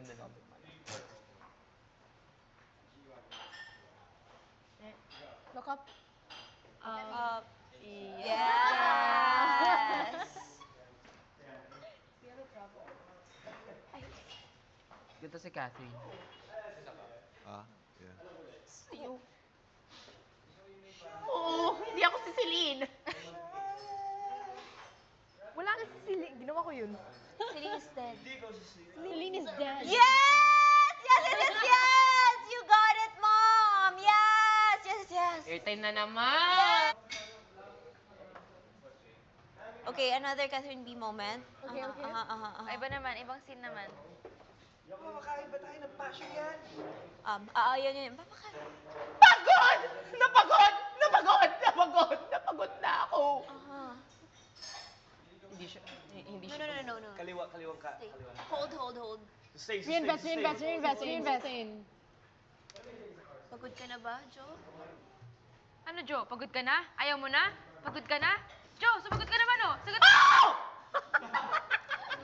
Maganda lang. Look up. Yes! Ganda si Catherine. Yeah. Sa'yo. Oo, hindi ako si Celine. Wala ka si Celine. Ginawa ko yun. Celine is dead. Celine is dead. Yes! Yes, yes, yes, yes! You got it, Mom! Yes! Yes, yes! Airtime na naman! Okay, another Catherine B moment. Okay, okay. Iba naman, ibang scene naman. Yan. Pagod! Napagod! Napagod! Napagod! Napagod na ako! Hindi siya, hindi No, siya. no, no, no, no. Kaliwa ka. Stay. Kaliwa. Hold. Stay. Reinvest. Pagod ka na ba, Joe? Ano, Jo? Pagod ka na? Ayaw mo na? Pagod ka na? Jo, sumagot ka naman, oh! Sagot Ow!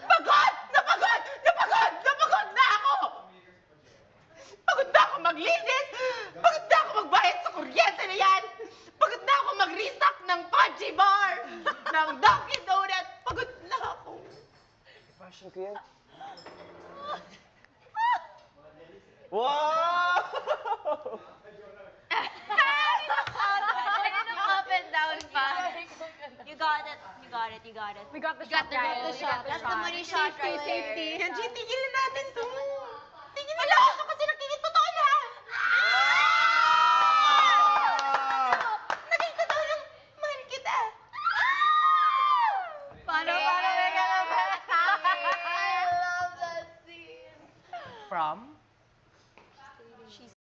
Pagod! Napagod! Napagod! Napagod na ako! Pagod na ako maglinis! Pagod na ako magbayad sa kuryente na yan! Pagod na ako mag-restock ng Pachi Bar! Ng Dunkin' Donut! Pagod na ako! Passion ko yan. Wow! Kanina up and down pa. You got it. We got the got shot, the guys. goal. That's the money shot right there. Safety. Yan, G, tigilin natin to. Tigilin natin to kasi nakikita totoo na. Naging totoo lang. Mahal kita. Paano, From?